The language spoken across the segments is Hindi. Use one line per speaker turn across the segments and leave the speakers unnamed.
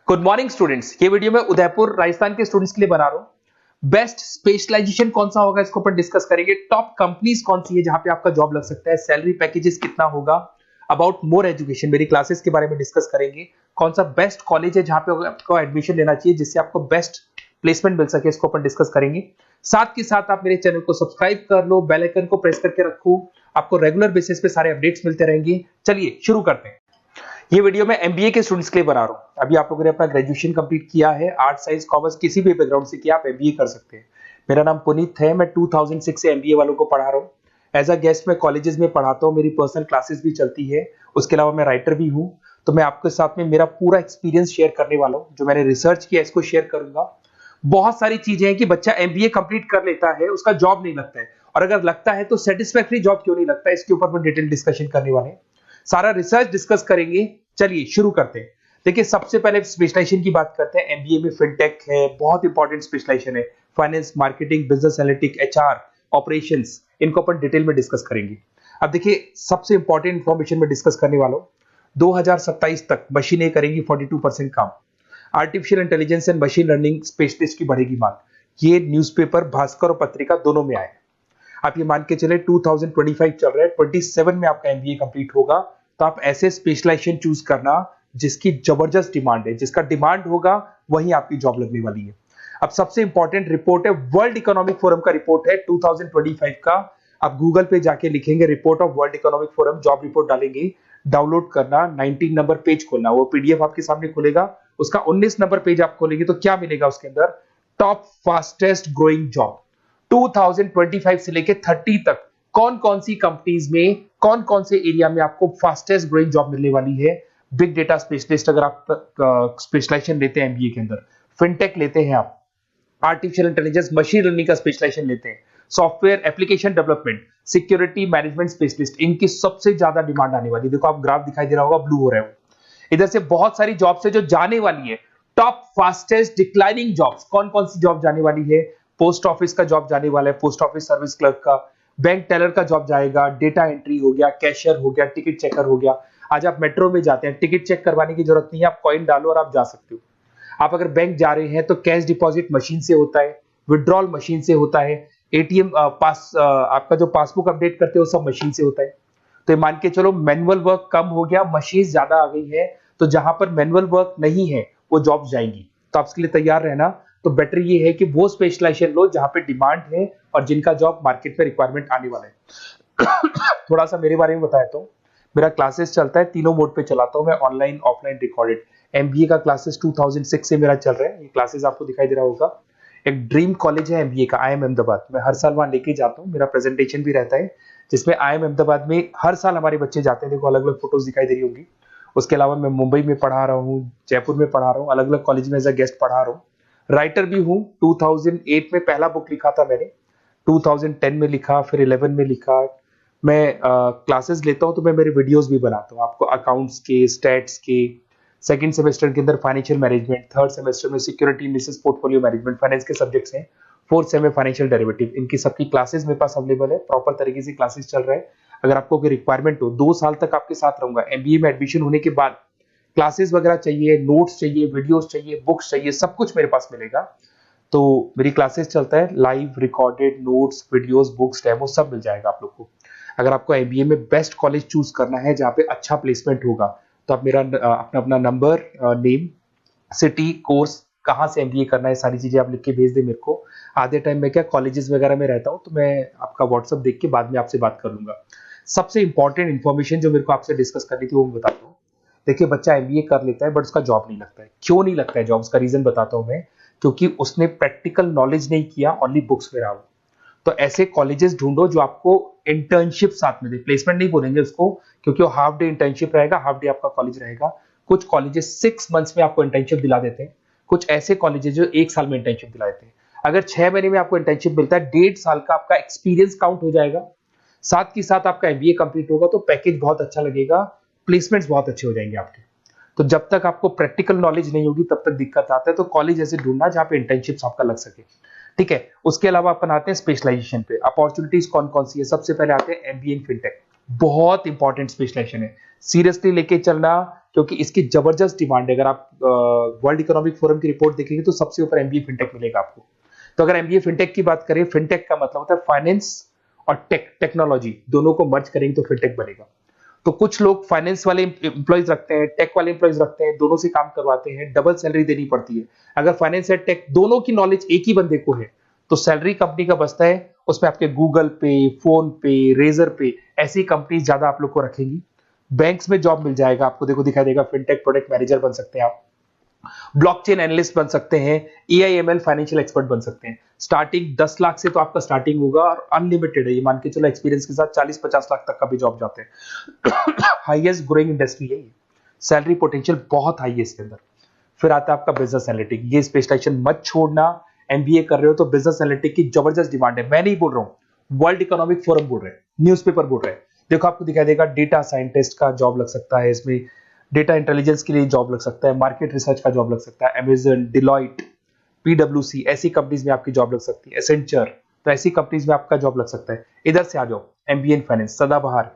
Good morning students. ये वीडियो मैं उदयपुर राजस्थान के स्टूडेंट्स के लिए बना रहा हूं। बेस्ट स्पेशलाइजेशन कौन सा होगा इसको अपन डिस्कस करेंगे। टॉप कंपनीज कौन सी है जहां पे आपका जॉब लग सकता है, सैलरी पैकेजेस कितना होगा, अबाउट मोर एजुकेशन मेरी क्लासेस के बारे में डिस्कस करेंगे। कौन सा बेस्ट कॉलेज है जहां पे आपको एडमिशन लेना चाहिए जिससे आपको बेस्ट प्लेसमेंट मिल सके, इसको अपन डिस्कस करेंगे। साथ के साथ आप मेरे चैनल को सब्सक्राइब कर लो, बेल आइकन को प्रेस करके रखो, आपको रेगुलर बेसिस पे सारे अपडेट्स मिलते रहेंगे। चलिए शुरू करते हैं। ये वीडियो मैं एमबीए के स्टूडेंट्स के लिए बना रहा हूं। अभी आप लोगों ने अपना ग्रेजुएशन कंप्लीट किया है, आर्ट साइंस कॉमर्स किसी भी बैकग्राउंड से किया, आप एमबीए कर सकते हैं। मेरा नाम पुनीत है, मैं 2006 से एमबीए वालों को पढ़ा रहा हूं। एज अ गेस्ट मैं कॉलेजेस में पढ़ाता हूं, मेरी पर्सनल क्लासेस भी चलती है। उसके अलावा मैं राइटर भी हूं। तो मैं आपके साथ में मेरा पूरा एक्सपीरियंस शेयर करने वाला हूं, जो मैंने रिसर्च किया इसको शेयर करूंगा। बहुत सारी चीजें हैं कि बच्चा एमबीए कंप्लीट कर लेता है, उसका जॉब नहीं लगता है, और अगर लगता है तो सेटिस्फैक्टरी जॉब क्यों नहीं लगता है, इसके ऊपर मैं डिटेल डिस्कशन करने वाले हैं। सारा रिसर्च डिस्कस करेंगे। चलिए शुरू करते हैं। देखिए सबसे पहले स्पेशलाइजेशन की बात करते हैं। एमबीए में फिनटेक है, बहुत इंपॉर्टेंट स्पेशलाइजेशन है। Finance, marketing, business analytic, HR, operations, इनको अपन डिटेल में डिस्कस करेंगे। अब देखिए सबसे इंपॉर्टेंट इंफॉर्मेशन में डिस्कस करने वाला हूं। 2027 तक मशीनें करेंगी 42% काम। Artificial intelligence and machine learning specialist की बढ़ेगी मांग। ये न्यूज़पेपर, भास्कर और पत्रिका दोनों में आए। आप ये मान के चले 2025 चल रहा है, 27 में आपका एमबीए कंप्लीट होगा। तो आप ऐसे स्पेशलाइजेशन चूज करना जिसकी जबरदस्त डिमांड है, जिसका डिमांड होगा वही आपकी जॉब लगने वाली है। अब सबसे इंपॉर्टेंट रिपोर्ट है, वर्ल्ड इकोनॉमिक फोरम का रिपोर्ट है 2025 का। आप गूगल पे जाके लिखेंगे report of world economic forum, job report डालेंगे, डाउनलोड करना, 19 नंबर पेज खोलना, वो पीडीएफ आपके सामने खुलेगा। उसका 19 नंबर पेज आप खोलेंगे तो क्या मिलेगा उसके अंदर, टॉप फास्टेस्ट ग्रोइंग जॉब 2025 से लेके 30 तक कौन कौन सी कंपनीज में, कौन कौन से एरिया में आपको फास्टेस्ट ग्रोइंग जॉब मिलने वाली है। बिग डेटा स्पेशलिस्ट अगर आप स्पेशलाइजेशन लेते हैं एमबीए के अंदर, फिनटेक लेते हैं आप, आर्टिफिशियल इंटेलिजेंस मशीन लर्निंग का स्पेशलाइजेशन लेते हैं, software application development, security management specialist, इनकी सबसे ज्यादा डिमांड आने वाली है। देखो आप ग्राफ दिखाई दे रहा होगा, ब्लू हो रहा है। इधर से बहुत सारी जॉब्स है जो जाने वाली है। टॉप फास्टेस्ट डिक्लाइनिंग जॉब्स, कौन कौन सी जॉब जाने वाली है। पोस्ट ऑफिस का जॉब जाने वाला है, पोस्ट ऑफिस सर्विस क्लर्क का, बैंक टेलर का जॉब जाएगा, डेटा एंट्री हो गया, कैशियर हो गया, टिकट चेकर हो गया। आज आप मेट्रो में जाते हैं, टिकट चेक करवाने की जरूरत नहीं है, आप कॉइन डालो और आप जा सकते हो। आप अगर बैंक जा रहे हैं तो कैश डिपॉजिट मशीन से होता है, विड्रॉल मशीन से होता है, एटीएम आपका जो पासबुक अपडेट करते हो सब मशीन से होता है। तो ये मान के चलो मैनुअल वर्क कम हो गया, मशीन ज्यादा आ गई है। तो जहां पर मैनुअल वर्क नहीं है वो जॉब जाएंगी। तो आप इसके लिए तैयार रहना। तो बेटर ये है कि वो स्पेशलाइजेशन लो जहां पे डिमांड है और जिनका जॉब मार्केट में रिक्वायरमेंट आने वाला है। थोड़ा सा मेरे बारे में बताया तो मेरा क्लासेस चलता है, तीनों मोड पे चलाता हूं मैं, ऑनलाइन, ऑफलाइन, रिकॉर्डेड। एमबीए का क्लासेस 2006 से मेरा चल रहा है। ये क्लासेस आपको दिखाई दे रहा होगा। एक ड्रीम कॉलेज है एमबीए का, IIM अहमदाबाद। मैं हर साल वहां लेके जाता हूँ, मेरा प्रेजेंटेशन भी रहता है जिसमें IIM अहमदाबाद में हर साल हमारे बच्चे जाते हैं। देखो अलग अलग फोटोज दिखाई दे रही होंगी। उसके अलावा मैं मुंबई में पढ़ा रहा हूँ, जयपुर में पढ़ा रहा हूँ, अलग अलग कॉलेज में एज अ गेस्ट पढ़ा रहा हूँ। राइटर भी हूँ। 2008 में पहला बुक लिखा था मैंने, 2010 में लिखा, फिर 11 में लिखा। मैं क्लासेस लेता हूँ तो मैं मेरे वीडियोस भी बनाता हूँ आपको, अकाउंट्स के, स्टैट्स के। सेकंड सेमेस्टर के अंदर फाइनेंशियल मैनेजमेंट, थर्ड सेमेस्टर में security analysis, portfolio management, finance के सब्जेक्ट्स हैं। फोर्थ सेम में फाइनेंशियल डेरिवेटिव, इनकी सबकी क्लासेस मेरे पास अवेलेबल है, प्रॉपर तरीके से क्लासेस चल रहा है। अगर आपको कोई रिक्वायरमेंट हो, 2 साल तक आपके साथ रहूंगा। एमबीए में एडमिशन होने के बाद क्लासेस वगैरह चाहिए, नोट्स चाहिए, वीडियोस चाहिए, बुक्स चाहिए, सब कुछ मेरे पास मिलेगा। तो मेरी क्लासेस चलता है, live, recorded, notes, videos, books, demo सब मिल जाएगा आप लोग को। अगर आपको एमबीए में बेस्ट कॉलेज चूज करना है जहाँ पे अच्छा प्लेसमेंट होगा, तो आप मेरा अपना नंबर, नेम, सिटी, कोर्स, कहाँ से एमबीए करना है, सारी चीजें आप लिख के भेज दे मेरे को। आधे टाइम में क्या कॉलेजेस वगैरह में रहता हूँ, तो मैं आपका व्हाट्सअप देख के बाद में आपसे बात कर लूंगा। सबसे इंपॉर्टेंट इन्फॉर्मेशन जो मेरे को आपसे डिस्कस करनी थी वो मैं बताता हूँ। देखिए बच्चा एमबीए कर लेता है बट उसका जॉब नहीं लगता है। क्यों नहीं लगता है जॉब, उसका रीजन बताता हूँ मैं। क्योंकि उसने प्रैक्टिकल नॉलेज नहीं किया, ओनली बुक्स में रहा हो। तो ऐसे कॉलेजेस ढूंढो जो आपको इंटर्नशिप साथ में दे। प्लेसमेंट नहीं बोलेंगे उसको, क्योंकि वो हाफ डे इंटर्नशिप रहेगा, हाफ डे आपका कॉलेज रहेगा। कुछ कॉलेजेस 6 मंथ्स में आपको इंटर्नशिप दिला देते हैं, कुछ ऐसे कॉलेजेस जो 1 साल में इंटर्नशिप दिला देते हैं। अगर 6 महीने में आपको इंटर्नशिप मिलता है, 1.5 साल का आपका एक्सपीरियंस काउंट हो जाएगा। साथ ही साथ आपका एमबीए कंप्लीट होगा तो पैकेज बहुत अच्छा लगेगा, प्लेसमेंट्स बहुत अच्छे हो जाएंगे आपके। तो जब तक आपको प्रैक्टिकल नॉलेज नहीं होगी तब तक दिक्कत आता है। तो कॉलेज ऐसे ढूंढना जहां पे इंटर्नशिप्स आपका लग सके, ठीक है। उसके अलावा अपन आते हैं स्पेशलाइजेशन पे। अपॉर्चुनिटीज कौन कौन सी है, सबसे पहले आते हैं एमबीए इन फिनटेक। बहुत इंपॉर्टेंट स्पेशलाइजेशन है, सीरियसली लेके चलना। क्योंकि इसकी जबरदस्त डिमांड है। अगर आप वर्ल्ड इकोनॉमिक फोरम की रिपोर्ट देखेंगे तो सबसे ऊपर एमबीए फिनटेक मिलेगा आपको। तो अगर एमबीए फिनटेक की बात करें, फिनटेक का मतलब होता है फाइनेंस और टेक्नोलॉजी दोनों को मर्ज करेंगे तो फिनटेक बनेगा। तो कुछ लोग फाइनेंस वाले एम्प्लॉइज रखते हैं, टेक वाले एम्प्लॉइज रखते हैं, दोनों से काम करवाते हैं, डबल सैलरी देनी पड़ती है। अगर फाइनेंस या टेक दोनों की नॉलेज एक ही बंदे को है तो सैलरी कंपनी का बचता है, उसमें आपके गूगल पे, फोन पे, रेजर पे ऐसी कंपनी ज्यादा आप लोग को रखेंगी। बैंक्स में जॉब मिल जाएगा आपको, देखो दिखाई देगा, फिनटेक प्रोडक्ट मैनेजर बन सकते हैं आप, ब्लॉकचेन एनालिस्ट बन सकते हैं, एआईएमएल फाइनेंशियल एक्सपर्ट बन सकते हैं। स्टार्टिंग 10 लाख से तो आपका स्टार्टिंग होगा और अनलिमिटेड है, ये मान के चलो एक्सपीरियंस के साथ 40-50 लाख तक का भी जॉब जाते हैं। हाईएस्ट ग्रोइंग इंडस्ट्री है ये, सैलरी पोटेंशियल बहुत हाई है इसके अंदर। फिर आता है आपका बिजनेस एनालिटिक, ये स्पेशलाइजेशन मत छोड़ना। एमबीए कर रहे हो तो बिजनेस एनालिटिक की जबरदस्त डिमांड है। मैं नहीं बोल रहा हूं, वर्ल्ड इकोनॉमिक फोरम बोल रहे हैं, न्यूज़पेपर बोल रहे हैं। देखो आपको दिखाई देगा, डेटा साइंटिस्ट का जॉब लग सकता है इसमें, डेटा इंटेलिजेंस के लिए जॉब लग सकता है, मार्केट रिसर्च का जॉब लग सकता है, अमेजन, डिलॉइट, पीडब्ल्यूसी ऐसी कंपनीज में आपकी जॉब लग सकती है, एसेंचर, तो ऐसी कंपनीज में आपका जॉब लग सकता है। इधर से आ जाओ, एमबीए इन फाइनेंस सदाबहार,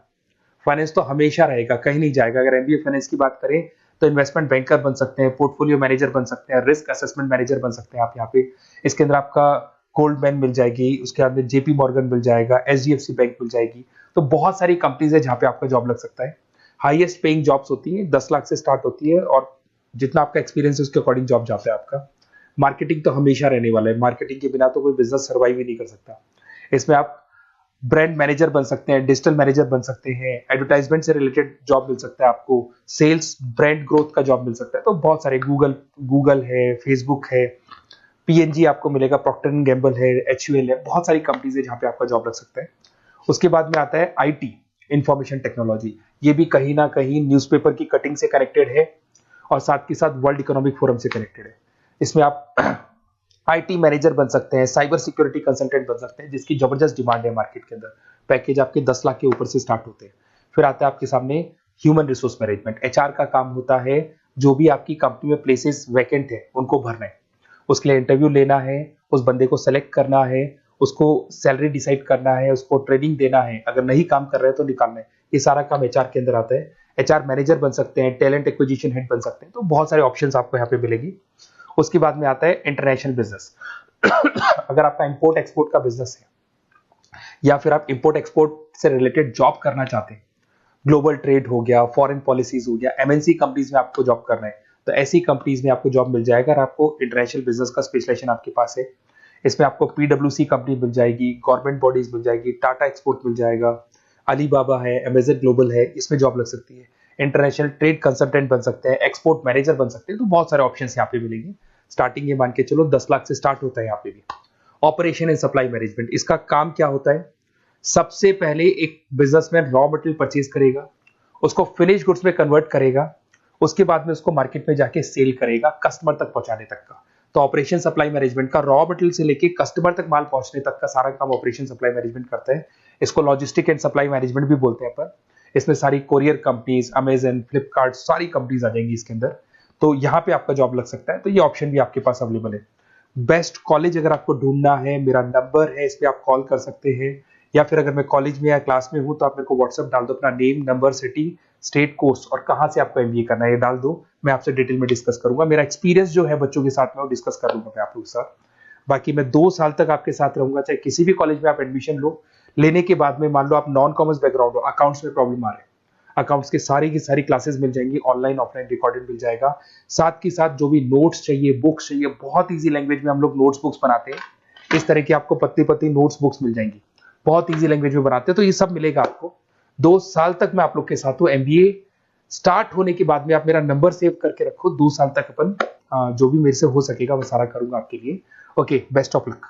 फाइनेंस तो हमेशा रहेगा, कहीं नहीं जाएगा। अगर एमबीए फाइनेंस की बात करें तो इन्वेस्टमेंट बैंकर बन सकते हैं, पोर्टफोलियो मैनेजर बन सकते हैं, रिस्क असेसमेंट मैनेजर बन सकते हैं आप यहाँ पे। इसके अंदर आपका गोल्डमैन मिल जाएगी, उसके बाद में जेपी मॉर्गन मिल जाएगा, एचडीएफसी बैंक मिल जाएगी। तो बहुत सारी कंपनीज है जहां पे आपका जॉब लग सकता है। हाईएस्ट पेइंग जॉब्स होती हैं, 10 लाख से स्टार्ट होती है और जितना आपका एक्सपीरियंस है उसके अकॉर्डिंग जॉब जाता है आपका। मार्केटिंग तो हमेशा रहने वाला है, मार्केटिंग के बिना तो कोई बिजनेस सर्वाइव ही नहीं कर सकता। इसमें आप ब्रांड मैनेजर बन सकते हैं, डिजिटल मैनेजर बन सकते हैं, एडवर्टाइजमेंट से रिलेटेड जॉब मिल सकता है आपको, सेल्स ब्रांड ग्रोथ का जॉब मिल सकता है। तो बहुत सारे गूगल है, फेसबुक है, पीएनजी आपको मिलेगा, प्रॉक्टर एंड गैम्बल है, एचयूएल है, बहुत सारी कंपनीज है जहां पे आपका जॉब लग सकता है। उसके बाद में आता है आईटी, इंफॉर्मेशन टेक्नोलॉजी। ये भी कहीं ना कहीं न्यूज़पेपर की कटिंग से कनेक्टेड है और साथ के साथ वर्ल्ड इकोनॉमिक फोरम से कनेक्टेड है। इसमें आप आईटी मैनेजर बन सकते हैं, साइबर सिक्योरिटी कंसल्टेंट बन सकते हैं, जिसकी जबरदस्त डिमांड है मार्केट के अंदर। पैकेज आपके 10 लाख के ऊपर से स्टार्ट होते हैं। फिर आता है आपके सामने ह्यूमन रिसोर्स मैनेजमेंट, एचआर का काम होता है, जो भी आपकी कंपनी में प्लेसेस वैकेंट है उनको भरना है, उसके लिए इंटरव्यू लेना है, उस बंदे को सेलेक्ट करना है, उसको सैलरी डिसाइड करना है, उसको ट्रेनिंग देना है, अगर नहीं काम कर रहे हैं तो निकालना है। ये सारा काम एचआर के अंदर आता है। एचआर मैनेजर बन सकते हैं, टैलेंट एक्विजिशन हेड बन सकते हैं, तो बहुत सारे ऑप्शंस आपको यहाँ पे मिलेगी। उसके बाद में आता है इंटरनेशनल बिजनेस। अगर आपका इंपोर्ट एक्सपोर्ट का बिजनेस है या फिर आप इंपोर्ट एक्सपोर्ट से रिलेटेड जॉब करना चाहते हैं, ग्लोबल ट्रेड हो गया, फॉरेन पॉलिसीज हो गया, एमएनसी कंपनीज में आपको जॉब करना है, तो ऐसी कंपनीज में आपको जॉब मिल जाएगा। अगर आपको इंटरनेशनल बिजनेस का स्पेशलाइजेशन आपके पास है, इसमें आपको पीडब्ल्यूसी कंपनी मिल जाएगी, गवर्नमेंट बॉडीज मिल जाएगी, टाटा एक्सपोर्ट मिल जाएगा, अलीबाबा है, अमेजन ग्लोबल है, इसमें जॉब लग सकती है। इंटरनेशनल ट्रेड कंसल्टेंट बन सकते हैं, एक्सपोर्ट मैनेजर बन सकते हैं, तो बहुत सारे ऑप्शंस यहाँ पे मिलेंगे। स्टार्टिंग ये मान के चलो 10 लाख से स्टार्ट होता है यहाँ पे भी। ऑपरेशन एंड सप्लाई मैनेजमेंट, इसका काम क्या होता है? सबसे पहले एक बिजनेसमैन रॉ मटेरियल परचेज करेगा, उसको फिनिश गुड्स में कन्वर्ट करेगा, उसके बाद में उसको मार्केट में जाके सेल करेगा कस्टमर तक पहुंचाने तक का। तो ऑपरेशन सप्लाई मैनेजमेंट का रॉ मटेरियल से लेके कस्टमर तक माल पहुंचने तक का सारा काम ऑपरेशन सप्लाई मैनेजमेंट करता है। इसको लॉजिस्टिक एंड सप्लाई मैनेजमेंट भी बोलते हैं अपन। इसमें सारी कोरियर कंपनीज, अमेजन, फ्लिपकार्ट, सारी कंपनीज आ जाएंगी इसके अंदर। तो यहाँ पे आपका जॉब लग सकता है। तो ये ऑप्शन भी आपके पास अवेलेबल है। बेस्ट कॉलेज अगर आपको ढूंढना है, मेरा नंबर है, इस पे आप कॉल कर सकते हैं, या फिर अगर मैं कॉलेज में या क्लास में हूं तो आप मेरे को व्हाट्सएप डाल दो, अपना name, number, city, state, course और कहां से आपको एमबीए करना है ये डाल दो। मैं आपसे डिटेल में डिस्कस करूंगा। मेरा एक्सपीरियंस जो है बच्चों के साथ में वो डिस्कस कर लूंगा मैं आप लोगों के साथ। बाकी मैं 2 साल तक आपके साथ रहूंगा, चाहे किसी भी कॉलेज में आप एडमिशन लो। लेने के बाद में मान लो आप नॉन कॉमर्स बैकग्राउंड हो, अकाउंट्स में प्रॉब्लम आ रहा है, अकाउंट्स की सारी क्लासेस मिल जाएंगी, ऑनलाइन ऑफलाइन रिकॉर्डेड मिल जाएगा। साथ के साथ जो भी नोट्स चाहिए, बुक्स चाहिए, बहुत ईजी लैंग्वेज में हम लोग नोट्स बुक्स बनाते हैं। इस तरह की आपको पत्ती पत्ती नोट्स बुक्स मिल जाएंगी, बहुत ईजी लैंग्वेज में बनाते हैं। तो ये सब मिलेगा आपको। 2 साल तक मैं आप लोग के साथ हूँ। एमबीए स्टार्ट होने के बाद में आप मेरा नंबर सेव करके रखो। 2 साल तक अपन जो भी मेरे से हो सकेगा वो सारा करूंगा आपके लिए। Okay, best of luck.